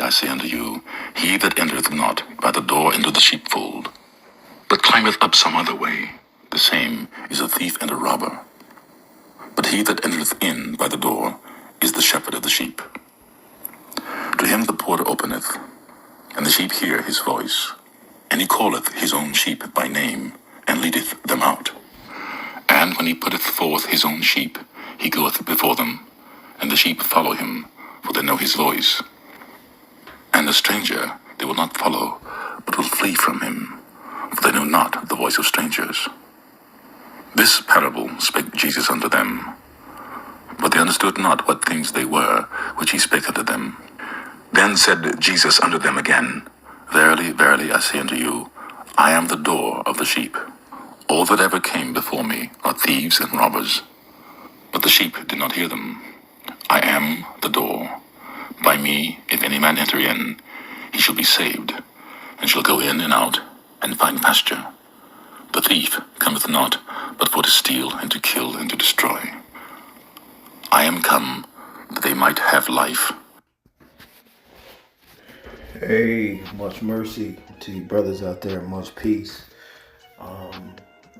I say unto you, he that entereth not by the door into the sheepfold, but climbeth up some other way, the same is a thief and a robber. But he that entereth in by the door is the shepherd of the sheep. To him the porter openeth, and the sheep hear his voice. And he calleth his own sheep by name, and leadeth them out. And when he putteth forth his own sheep, he goeth before them, and the sheep follow him, for they know his voice. And a stranger they will not follow, but will flee from him, for they know not the voice of strangers. This parable spake Jesus unto them, but they understood not what things they were which he spake unto them. Then said Jesus unto them again, Verily, verily, I say unto you, I am the door of the sheep. All that ever came before me are thieves and robbers, but the sheep did not hear them. I am the door. By me, if any man enter in, he shall be saved, and shall go in and out, and find pasture. The thief cometh not, but for to steal, and to kill, and to destroy. I am come, that they might have life. Hey, much mercy to you brothers out there, much peace.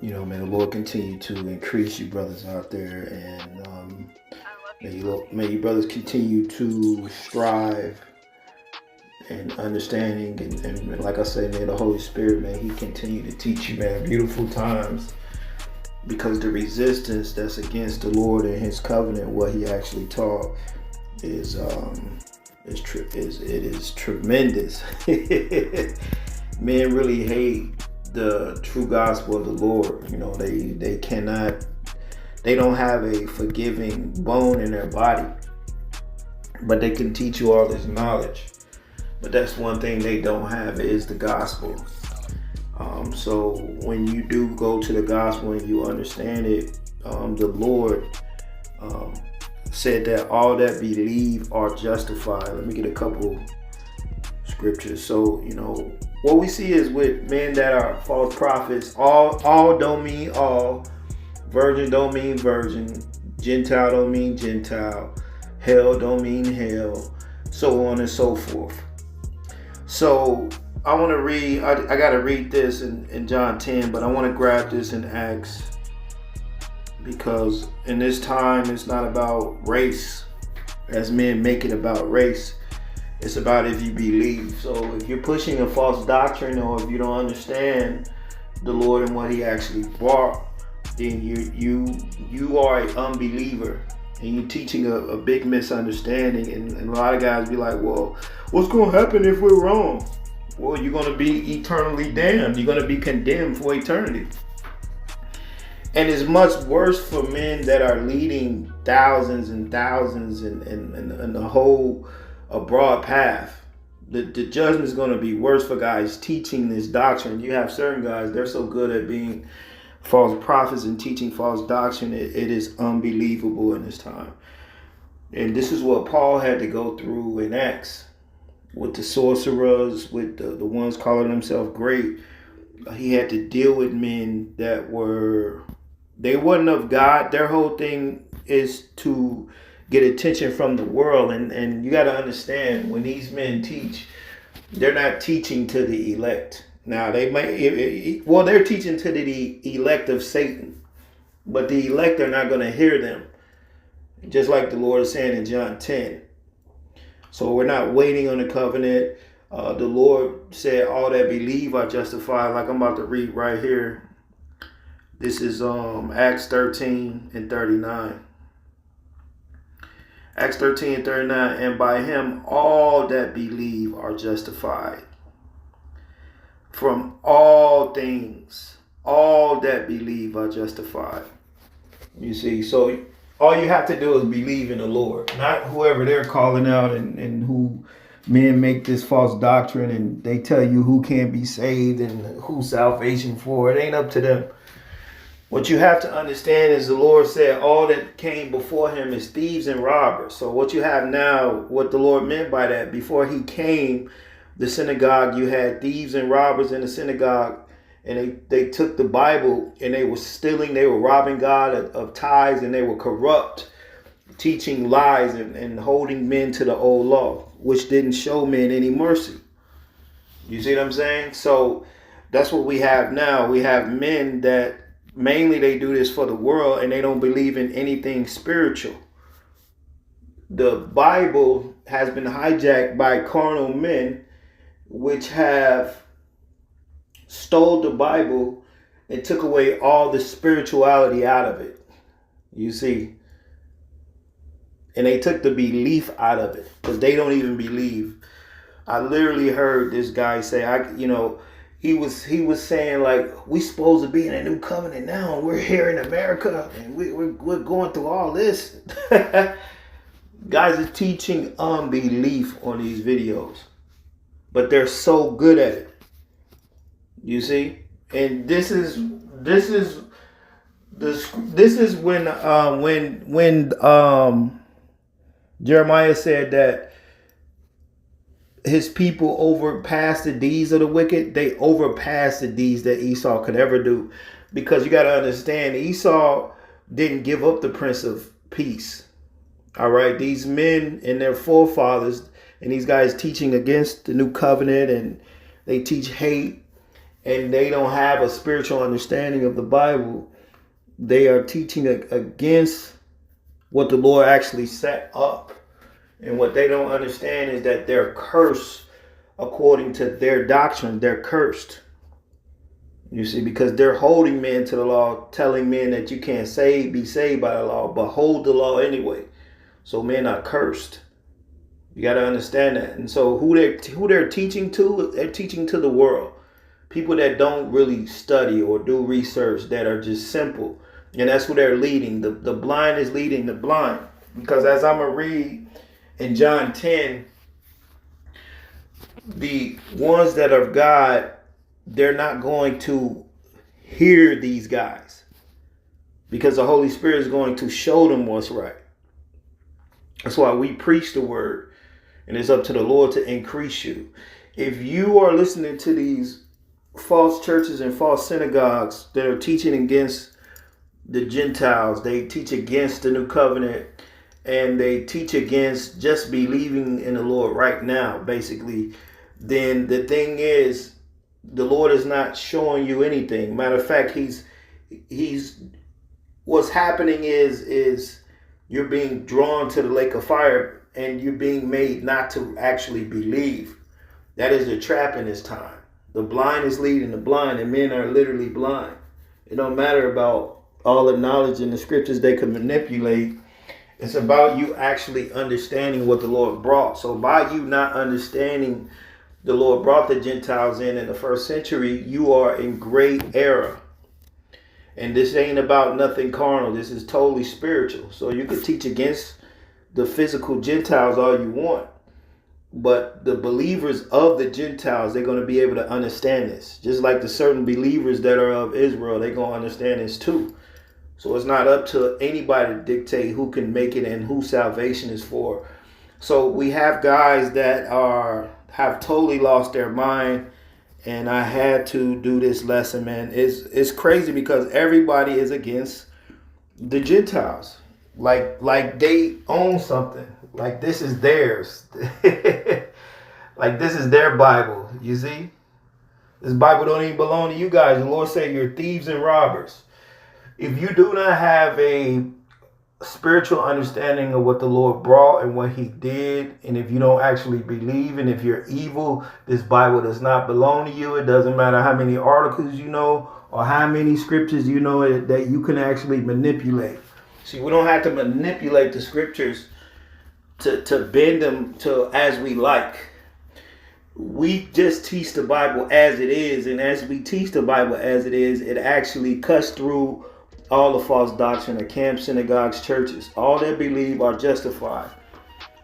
May the Lord continue to increase you brothers out there, and may you brothers continue to strive and understanding, and like I say, may the Holy Spirit, may he continue to teach you, man, beautiful times, because the resistance that's against the Lord and his covenant, what he actually taught, is tremendous. Men really hate the true gospel of the Lord. They don't have a forgiving bone in their body, but they can teach you all this knowledge. But that's one thing they don't have, is the gospel. So when you do go to the gospel and you understand it, the Lord said that all that believe are justified. Let me get a couple scriptures. So, what we see is with men that are false prophets, all don't mean all, virgin don't mean virgin, Gentile don't mean Gentile, hell don't mean hell, so on and so forth. So I want to read, I got to read this in John 10, but I want to grab this in Acts, because in this time it's not about race, as men make it about race. It's about if you believe. So if you're pushing a false doctrine, or if you don't understand the Lord and what he actually brought, then you are an unbeliever, and you're teaching a big misunderstanding. And a lot of guys be like, well, what's going to happen if we're wrong? Well, you're going to be eternally damned. You're going to be condemned for eternity. And it's much worse for men that are leading thousands and thousands and the whole a broad path. The judgment is going to be worse for guys teaching this doctrine. You have certain guys, they're so good at being false prophets and teaching false doctrine. It is unbelievable in this time. And this is what Paul had to go through in Acts with the sorcerers, with the ones calling themselves great. He had to deal with men that they wasn't of God. Their whole thing is to get attention from the world. And you got to understand, when these men teach, they're not teaching to the elect. Now, they might, they're teaching to the elect of Satan, but the elect are not going to hear them. Just like the Lord is saying in John 10. So we're not waiting on the covenant. The Lord said all that believe are justified, like I'm about to read right here. This is Acts 13 and 39. Acts 13 and 39, and by him all that believe are justified from all things. All that believe are justified. You see, so all you have to do is believe in the Lord, not whoever they're calling out and who men make this false doctrine and they tell you who can be saved and who salvation for. It ain't up to them. What you have to understand is the Lord said all that came before him is thieves and robbers. So what you have now, what the Lord meant by that, before he came, the synagogue, you had thieves and robbers in the synagogue, and they took the Bible and they were stealing, they were robbing God of tithes, and they were corrupt. teaching lies and holding men to the old law, which didn't show men any mercy. You see what I'm saying? So that's what we have now. We have men that mainly they do this for the world and they don't believe in anything spiritual. The Bible has been hijacked by carnal men which have stole the Bible and took away all the spirituality out of it. You see? And they took the belief out of it because they don't even believe. I literally heard this guy say, he was saying like, we supposed to be in a new covenant now, and we're here in America, and we're going through all this. Guys are teaching unbelief on these videos, but they're so good at it. You see, and this is when Jeremiah said that his people overpassed the deeds of the wicked. They overpassed the deeds that Esau could ever do. Because you got to understand, Esau didn't give up the Prince of Peace. All right. These men and their forefathers and these guys teaching against the new covenant, and they teach hate, and they don't have a spiritual understanding of the Bible. They are teaching against what the Lord actually set up. And what they don't understand is that they're cursed according to their doctrine. They're cursed. You see, because they're holding men to the law, telling men that you can't be saved by the law, but hold the law anyway. So men are cursed. You got to understand that. And so who they're teaching to, they're teaching to the world. People that don't really study or do research, that are just simple. And that's who they're leading. The blind is leading the blind. Because as I'm going to read in John 10, the ones that are of God, they're not going to hear these guys. Because the Holy Spirit is going to show them what's right. That's why we preach the word. And it's up to the Lord to increase you. If you are listening to these false churches and false synagogues that are teaching against the Gentiles, they teach against the new covenant, and they teach against just believing in the Lord right now, basically, then the thing is, the Lord is not showing you anything. Matter of fact, he's what's happening is you're being drawn to the lake of fire, and you're being made not to actually believe. That is a trap in this time. The blind is leading the blind, and men are literally blind. It don't matter about all the knowledge in the scriptures they can manipulate. It's about you actually understanding what the Lord brought. So by you not understanding the Lord brought the Gentiles in the first century, you are in great error. And this ain't about nothing carnal. This is totally spiritual. So you could teach against the physical Gentiles all you want. But the believers of the Gentiles, they're going to be able to understand this. Just like the certain believers that are of Israel, they're going to understand this too. So it's not up to anybody to dictate who can make it and who salvation is for. So we have guys that have totally lost their mind, and I had to do this lesson, man. It's crazy because everybody is against the Gentiles. Like they own something. Like this is theirs. Like this is their Bible. You see? This Bible don't even belong to you guys. The Lord said you're thieves and robbers. If you do not have a spiritual understanding of what the Lord brought and what he did, and if you don't actually believe, and if you're evil, this Bible does not belong to you. It doesn't matter how many articles you know or how many scriptures you know that you can actually manipulate. See, we don't have to manipulate the scriptures to bend them to as we like. We just teach the Bible as it is, and as we teach the Bible as it is, it actually cuts through all the false doctrine of camps, synagogues, churches. All they believe are justified.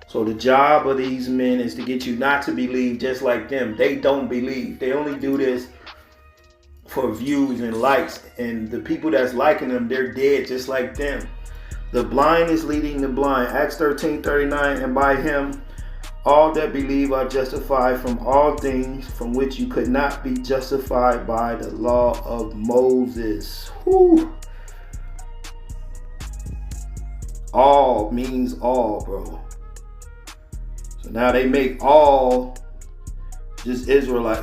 So the job of these men is to get you not to believe just like them. They don't believe. They only do this for views and likes. And the people that's liking them, they're dead just like them. The blind is leading the blind. Acts 13:39, and by him all that believe are justified from all things from which you could not be justified by the law of Moses. Whew. All means all, bro. So now they make all just Israelite.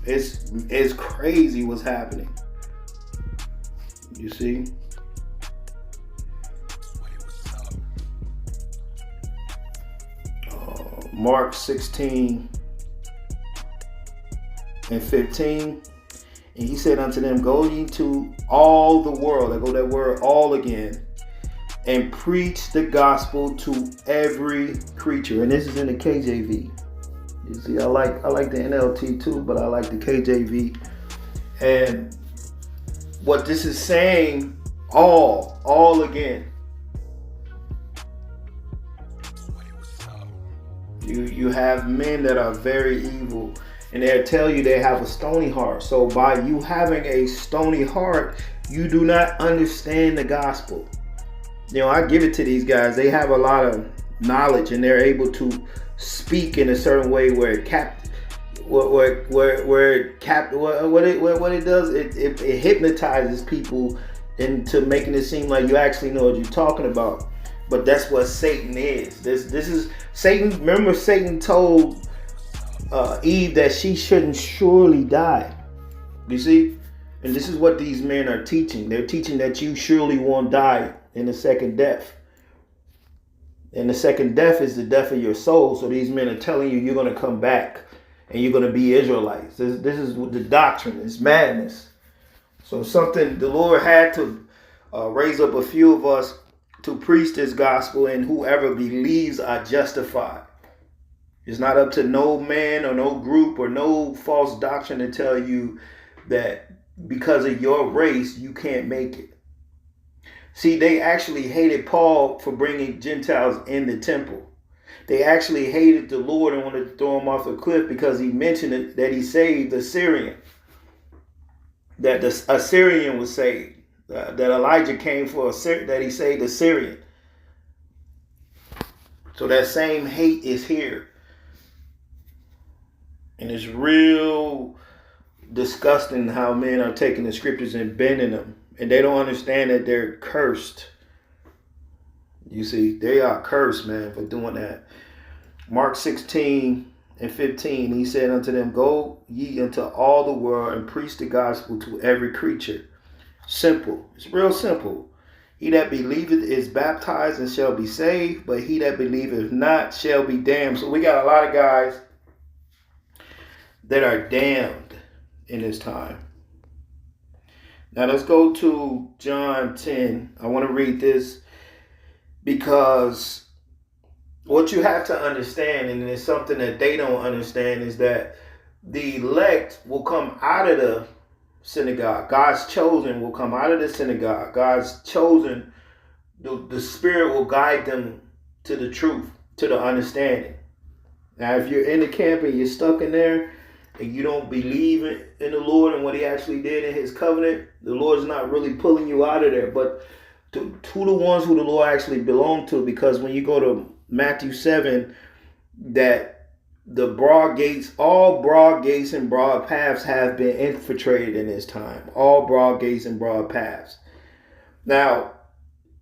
It's crazy what's happening. You see? Mark 16 and 15. And he said unto them, go ye to all the world. I go that word all again. And preach the gospel to every creature. And this is in the KJV. You see, I like the NLT too, but I like the KJV. And what this is saying, all again. You have men that are very evil, and they'll tell you they have a stony heart. So by you having a stony heart, you do not understand the gospel. I give it to these guys. They have a lot of knowledge, and they're able to speak in a certain way what it does, it hypnotizes people into making it seem like you actually know what you're talking about. But that's what Satan is. This is Satan. Remember, Satan told Eve that she shouldn't surely die. You see? And this is what these men are teaching. They're teaching that you surely won't die in the second death. And the second death is the death of your soul. So these men are telling you you're going to come back and you're going to be Israelites. This is the doctrine. It's madness. So something the Lord had to raise up a few of us to preach this gospel, and whoever believes are justified. It's not up to no man or no group or no false doctrine to tell you that because of your race, you can't make it. See, they actually hated Paul for bringing Gentiles in the temple. They actually hated the Lord and wanted to throw him off a cliff because he mentioned it, that he saved the Syrian. That the Assyrian was saved. That Elijah came for that he saved the Syrian. So that same hate is here. And it's real disgusting how men are taking the scriptures and bending them. And they don't understand that they're cursed. You see, they are cursed, man, for doing that. Mark 16 and 15, he said unto them, go ye into all the world and preach the gospel to every creature. Simple. It's real simple. He that believeth is baptized and shall be saved, but he that believeth not shall be damned. So we got a lot of guys that are damned in this time. Now let's go to John 10. I want to read this because what you have to understand, and it's something that they don't understand, is that the elect will come out of the synagogue. God's chosen will come out of the synagogue. God's chosen, the Spirit will guide them to the truth, to the understanding. Now, if you're in the camp and you're stuck in there and you don't believe in the Lord and what he actually did in his covenant, the Lord's not really pulling you out of there. But to the ones who the Lord actually belong to, because when you go to Matthew 7, that the broad gates, all broad gates and broad paths have been infiltrated in this time. All broad gates and broad paths. Now,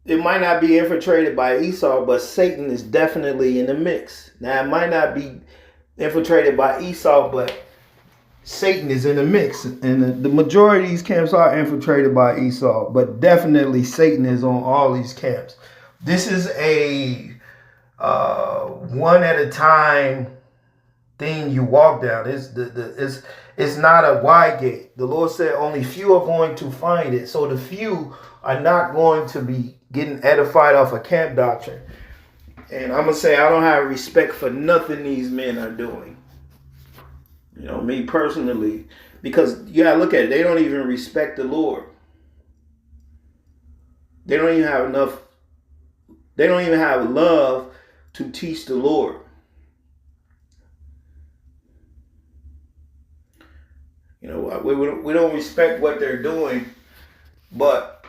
it might not be infiltrated by Esau, but Satan is definitely in the mix. Now, it might not be infiltrated by Esau, but Satan is in the mix. And the majority of these camps are infiltrated by Esau, but definitely Satan is on all these camps. This is a one at a time thing you walk down. It's not a wide gate. The Lord said only few are going to find it. So the few are not going to be getting edified off a camp doctrine. And I'm going to say I don't have respect for nothing these men are doing. Me personally. Because you got to look at it. They don't even respect the Lord. They don't even have enough. They don't even have love to teach the Lord. We don't respect what they're doing, but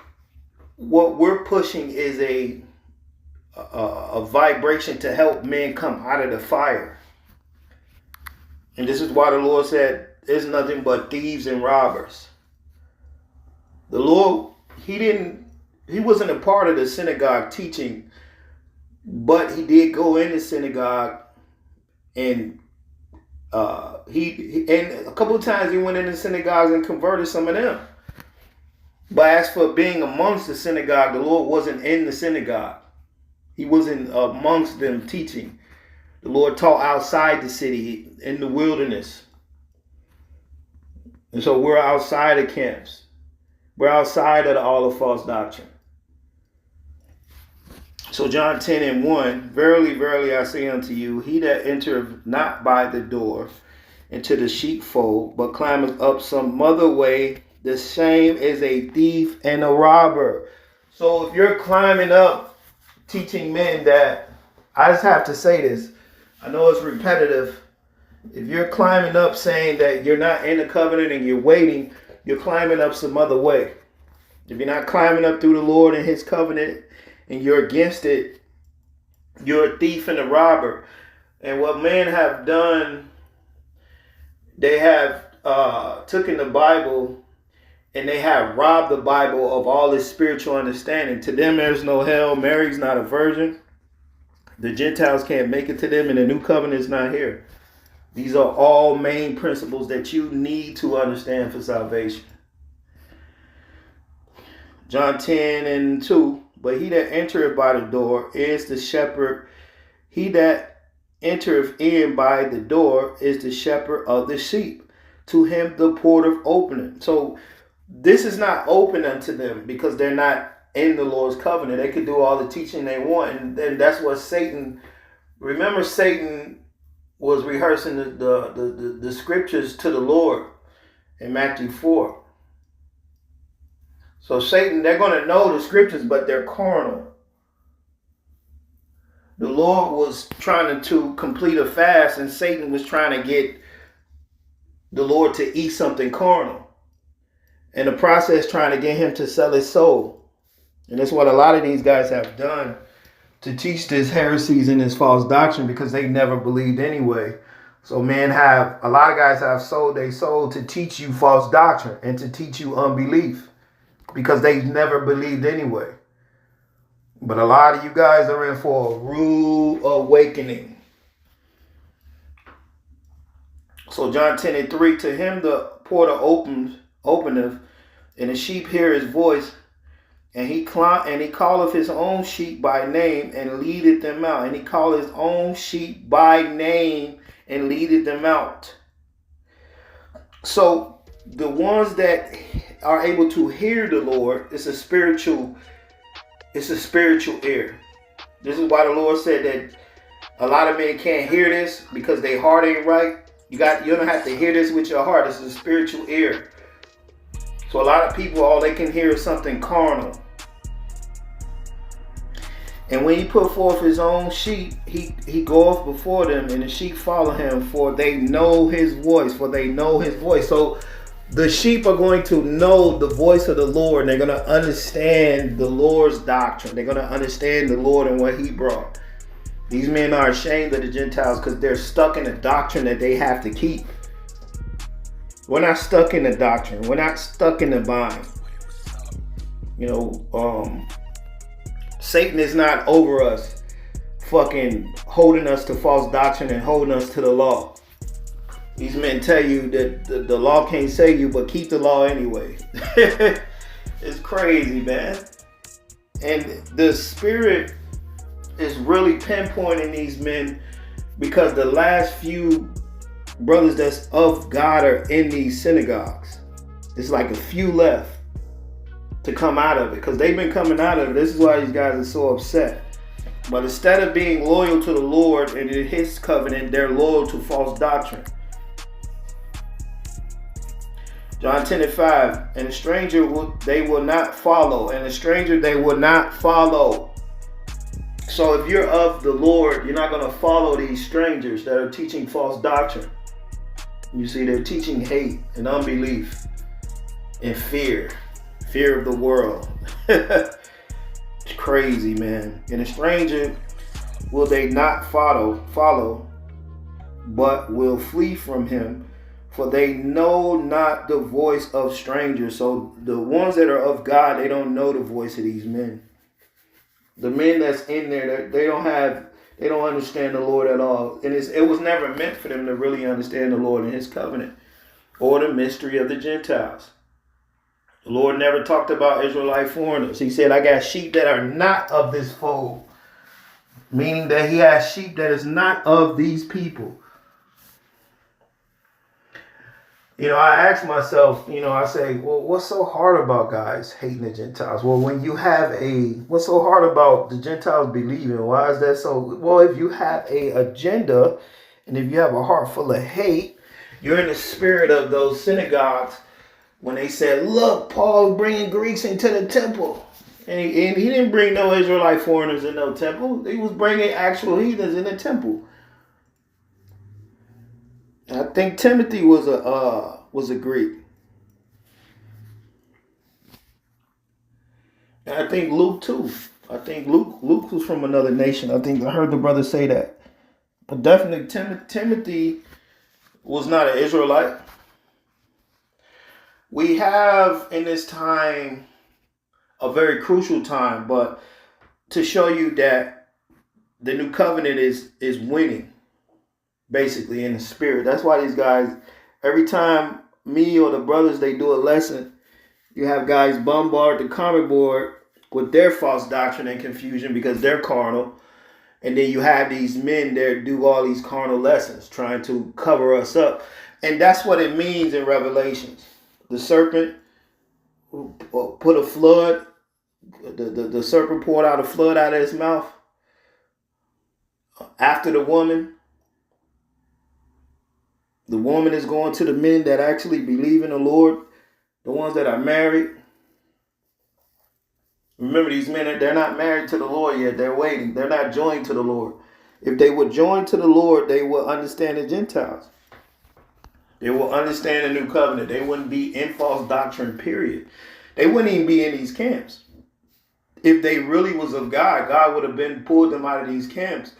what we're pushing is a vibration to help men come out of the fire. And this is why the Lord said, there's nothing but thieves and robbers. The Lord, he wasn't a part of the synagogue teaching But he did go in the synagogue, and and a couple of times he went in the synagogues and converted some of them. But as for being amongst the synagogue, the Lord wasn't in the synagogue. He wasn't amongst them teaching. The Lord taught outside the city, in the wilderness. And so we're outside of camps. We're outside of all of false doctrine. So John 10:1, verily, verily, I say unto you, he that entereth not by the door into the sheepfold, but climbeth up some other way, the same is a thief and a robber. So if you're climbing up, teaching men that, I just have to say this, I know it's repetitive. If you're climbing up saying that you're not in the covenant and you're waiting, you're climbing up some other way. If you're not climbing up through the Lord and his covenant and you're against it, you're a thief and a robber. And what men have done, they have taken the Bible and they have robbed the Bible of all its spiritual understanding. To them, there's no hell. Mary's not a virgin. The Gentiles can't make it to them, and the new covenant is not here. These are all main principles that you need to understand for salvation. John 10:2, but he that entereth by the door is the shepherd. He that entereth in by the door is the shepherd of the sheep. To him the porter openeth. So this is not open unto them because they're not in the Lord's covenant. They could do all the teaching they want. And then that's what Satan, remember Satan was rehearsing the scriptures to the Lord in Matthew 4. So Satan, they're going to know the scriptures, but they're carnal. The Lord was trying to complete a fast, and Satan was trying to get the Lord to eat something carnal. In the process, trying to get him to sell his soul. And that's what a lot of these guys have done to teach this heresies and this false doctrine because they never believed anyway. So a lot of guys have sold their soul to teach you false doctrine and to teach you unbelief because they never believed anyway. But a lot of you guys are in for a rude awakening. So John 10:3, to him the porter openeth, and the sheep hear his voice, and he calleth his own sheep by name and leadeth them out. And he calleth his own sheep by name and leadeth them out. So the ones that are able to hear the Lord, it's a spiritual ear. This is why the Lord said that a lot of men can't hear this because their heart ain't right. You don't have to hear this with your heart. This is a spiritual ear. So a lot of people, all they can hear is something carnal. And when he put forth his own sheep, he goeth before them, and the sheep follow him, for they know his voice. So the sheep are going to know the voice of the Lord, and they're going to understand the Lord's doctrine. They're going to understand the Lord and what he brought. These men are ashamed of the Gentiles because they're stuck in a doctrine that they have to keep. We're not stuck in the doctrine. We're not stuck in the bind. Satan is not over us, fucking holding us to false doctrine and holding us to the law. These men tell you that the law can't save you, but keep the law anyway. It's crazy, man. And the Spirit is really pinpointing these men because the last few brothers that's of God are in these synagogues. It's like a few left to come out of it because they've been coming out of it. This is why these guys are so upset. But instead of being loyal to the Lord and in his covenant, they're loyal to false doctrine. John 10:5, and the stranger they will not follow, and the stranger they will not follow. So if you're of the Lord, you're not going to follow these strangers that are teaching false doctrine. You see, they're teaching hate and unbelief and fear of the world. It's crazy, man. And a stranger will they not follow, but will flee from him, for they know not the voice of strangers. So the ones that are of God, they don't know the voice of these men. The men that's in there, they don't understand the Lord at all. And it was never meant for them to really understand the Lord and his covenant or the mystery of the Gentiles. The Lord never talked about Israelite foreigners. He said, I got sheep that are not of this fold. Meaning that he has sheep that is not of these people. I ask myself, I say, well, what's so hard about guys hating the Gentiles? Well, what's so hard about the Gentiles believing? Why is that so? Well, if you have a agenda and if you have a heart full of hate, you're in the spirit of those synagogues when they said, look, Paul bringing Greeks into the temple. And he didn't bring no Israelite foreigners in no temple. He was bringing actual heathens in the temple. I think Timothy was a Greek. And I think Luke too. I think Luke was from another nation. I think I heard the brother say that. But definitely Timothy was not an Israelite. We have in this time a very crucial time, but to show you that the new covenant is winning. Basically in the spirit. That's why these guys, every time me or the brothers, they do a lesson, you have guys bombard the comment board with their false doctrine and confusion because they're carnal. And then you have these men there do all these carnal lessons trying to cover us up. And that's what it means in Revelations. The serpent put a flood, the serpent poured out a flood out of his mouth after the woman. The woman is going to the men that actually believe in the Lord, the ones that are married. Remember, these men, they're not married to the Lord yet. They're waiting. They're not joined to the Lord. If they would join to the Lord, they will understand the Gentiles. They will understand the new covenant. They wouldn't be in false doctrine, period. They wouldn't even be in these camps. If they really was of God, God would have been pulled them out of these camps.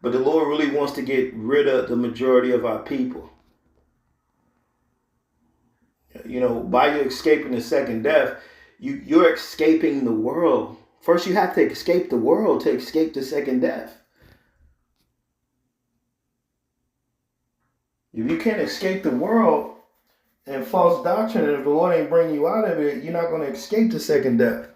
But the Lord really wants to get rid of the majority of our people. By you escaping the second death, you're escaping the world. First, you have to escape the world to escape the second death. If you can't escape the world and false doctrine, and if the Lord ain't bring you out of it, you're not going to escape the second death.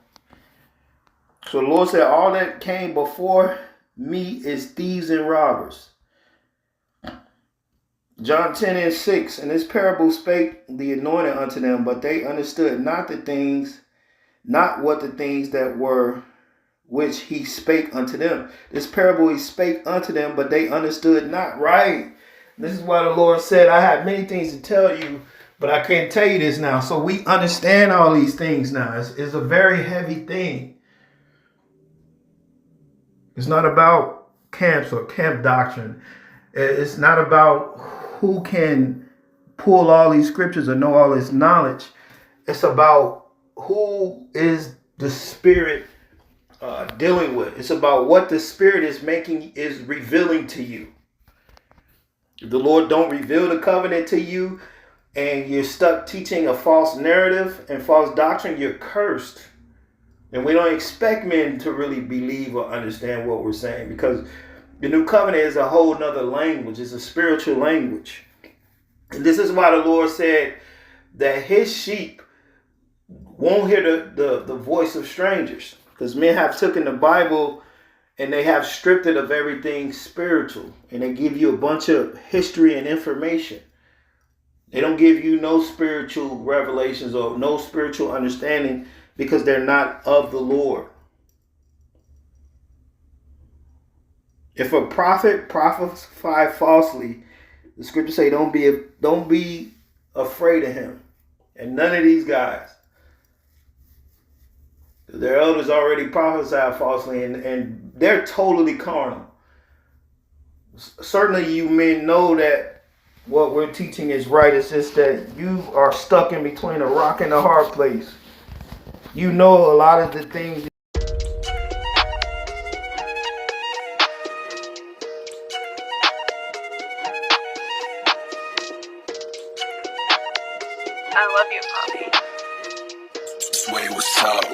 So the Lord said, all that came before me is thieves and robbers. John 10:6, and this parable spake the anointed unto them, but they understood not what the things that were which he spake unto them. This parable he spake unto them, but they understood not. Right. This is why the Lord said, I have many things to tell you, but I can't tell you this now. So we understand all these things now. It's a very heavy thing. It's not about camps or camp doctrine. It's not about who can pull all these scriptures or know all this knowledge. It's about who is the Spirit dealing with. It's about what the Spirit is revealing to you. If the Lord don't reveal the covenant to you and you're stuck teaching a false narrative and false doctrine, you're cursed. And we don't expect men to really believe or understand what we're saying, because the new covenant is a whole nother language. It's a spiritual language. And this is why the Lord said that his sheep won't hear the voice of strangers. Because men have taken the Bible and they have stripped it of everything spiritual. And they give you a bunch of history and information. They don't give you no spiritual revelations or no spiritual understanding because they're not of the Lord. If a prophet prophesy falsely, the scriptures say don't be afraid of him. And none of these guys. Their elders already prophesied falsely and they're totally carnal. Certainly you men know that what we're teaching is right. It's just that you are stuck in between a rock and a hard place. You know a lot of the things. I love you, Mommy. Sway was told.